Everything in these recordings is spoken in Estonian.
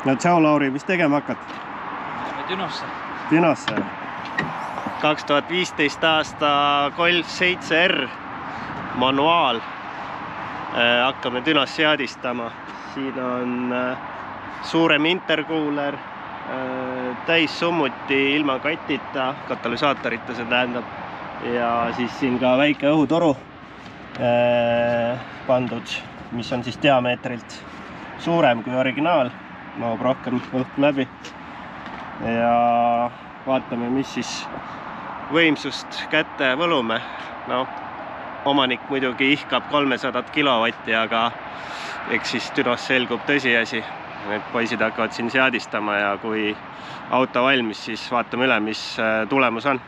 No tšau, Lauri, mis tegema hakkad? Lähme Dünosse. Dünosse? 2015 aasta Golf 7R manuaal. Hakkame Dünos seadistama. Siin on suurem interkuuler, täis summuti ilma katita, katalüsaatorita see tähendab. Ja siis siin ka väike õhutoru pandud, mis on siis diameetrilt suurem kui originaal. Mahub rohkem õhku läbi. Ja vaatame, mis siis võimsust kätte võlume. No, omanik muidugi ihkab 300 kilovatti, aga eks siis Dünos selgub tõsiasi. Need poisid hakkavad siin seadistama ja kui auto valmis, siis vaatame üle, mis tulemus on.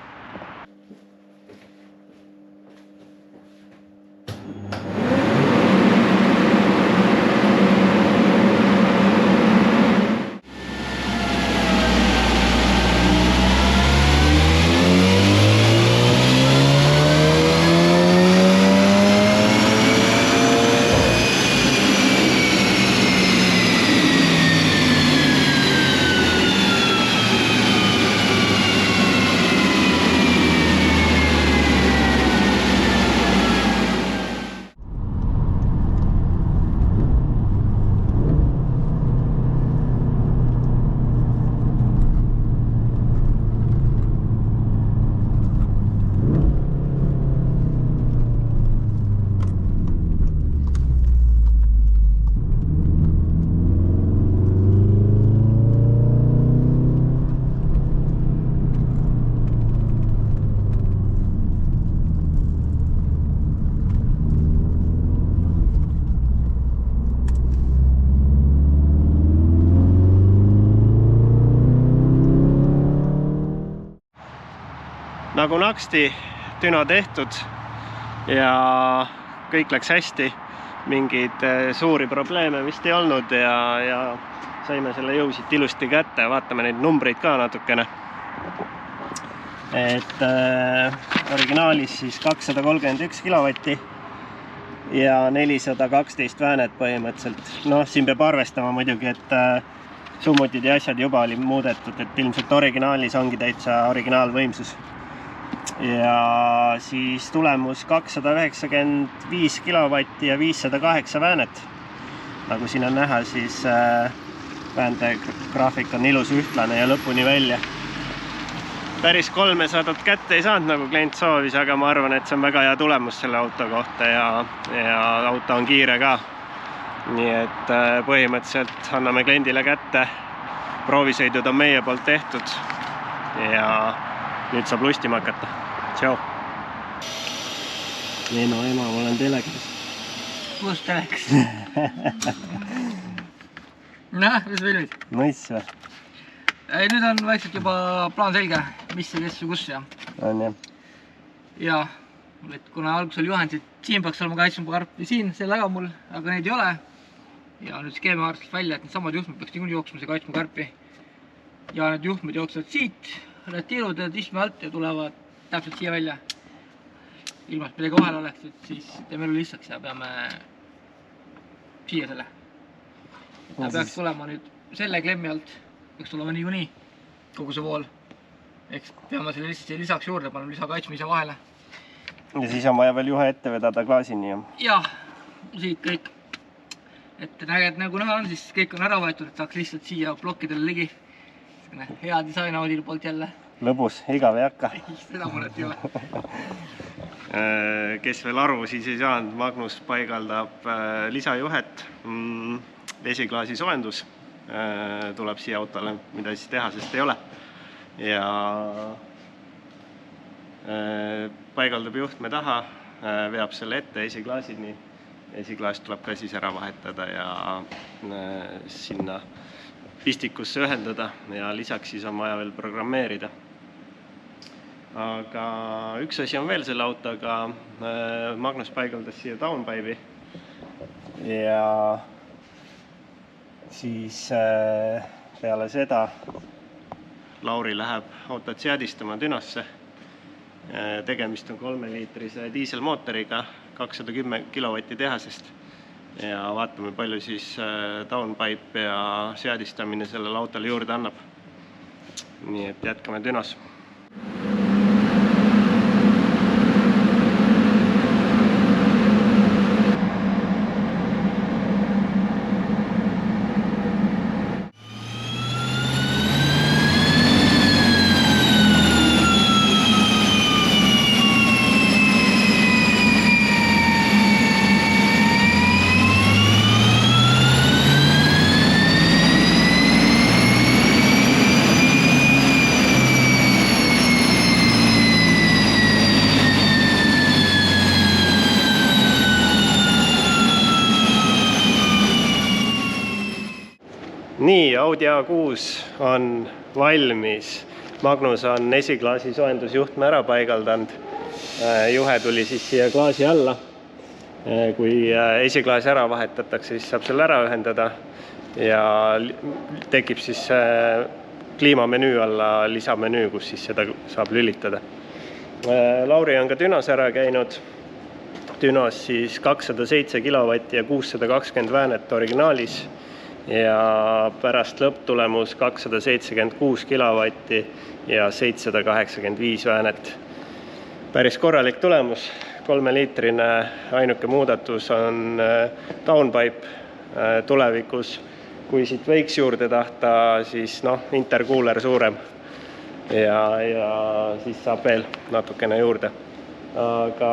Nagu naksti Düno tehtud ja kõik läks hästi, mingeid suuri probleeme vist ei olnud ja saime selle jõusid ilusti kätte, vaatame neid numbreid ka natukene. Et originaalis siis 231 kilovatti ja 412 väänet põhimõtteliselt. Noh, siin peab arvestama muidugi, et summutid ja asjad juba oli muudetud, et ilmselt originaalis ongi täitsa originaalvõimsus. Ja siis tulemus 295 kilovatti ja 508 väänet. Nagu siin on näha, siis väänte graafik on ilus ühtlane ja lõpuni välja. Päris 300 kätte ei saanud, nagu klient soovis, aga ma arvan, et see on väga hea tulemus selle auto kohta ja auto on kiire ka. Nii et põhimõtteliselt anname kliendile kätte. Proovisõidud on meie poolt tehtud ja nüüd saab lustima hakata. Tšau! Ema, ma olen telekas. Kus telekas? Näh, mis veel nüüd? Mõis või? Nüüd on vaikselt juba plaan selge, mis ja kes ja kus ja. On jah. Ja, kuna algusel juhendid, siin peaks olema kaitsmukarpi siin, see taga mul, aga neid ei ole. Ja nüüd skeemi arvestades välja, et need samad juhtmed peaks niikuinii jooksma see kaitsmukarpi. Ja need juhtmed jooksevad siit, need tiirud istme alt ja tulevad täpselt siia välja. Ilmas midagi vahel oleks, et siis teeme elu lihtsaks ja peame siia selle. Ja peaks tulema nüüd selle klemmi alt, peaks tulema niikuinii kogu see vool. Eks peame selle lihtsalt lisaks juurde, paneme lisakaitsme ise vahele. Ja siis on vaja veel juhe ette vedada klaasini. Jah, siit kõik. Et nagu näha on, siis kõik on ära võetud, et saaks lihtsalt siia plokkidele ligi. Hea disain Audil poolt jälle. Lõbus, igav ei hakka. Seda mõnet ei ole. Kes veel aru siis ei saanud, Magnus paigaldab lisajuhet. Vesiklaasi soojendus tuleb siia autole, mida siis teha, sest ei ole. Ja paigaldab juhtme taha, veab selle ette esiklaasini. Esiklaas tuleb ka siis ära vahetada ja sinna pistikusse ühendada ja lisaks siis on vaja veel programmeerida. Aga üks asi on veel selle autoga. Magnus paigaldas siia downpipe'i ja siis peale seda Lauri läheb autot seadistama Dünosse. Tegemist on 3-liitrise diiselmootoriga 210 kilovatti tehasest ja vaatame, palju siis downpipe ja seadistamine sellele autole juurde annab. Nii et jätkame dünos. Nii, Audi A6 on valmis. Magnus on esiklaasi soojendusjuhtme ära paigaldanud. Juhe tuli siis siia klaasi alla. Kui esiklaas ära vahetatakse, siis saab selle ära ühendada ja tekib siis kliimamenüü alla lisamenüü, kus siis seda saab lülitada. Lauri on ka dünos ära käinud. Dünos siis 207 kilovatti ja 620 väänet originaalis. Ja pärast lõpptulemus 276 kilovatti ja 785 väänet. Päris korralik tulemus, 3-liitrine, ainuke muudatus on downpipe tulevikus. Kui siit võiks juurde tahta, siis intercooler suurem ja siis saab veel natukene juurde. Aga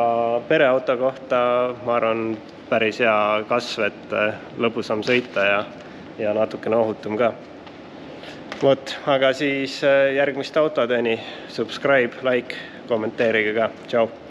pereauto kohta ma arvan päris hea kasv, et lõbusam sõita ja natukene ohutum ka. Vot, aga siis järgmiste autodeni subscribe, like, kommenteerige ka. Tšau!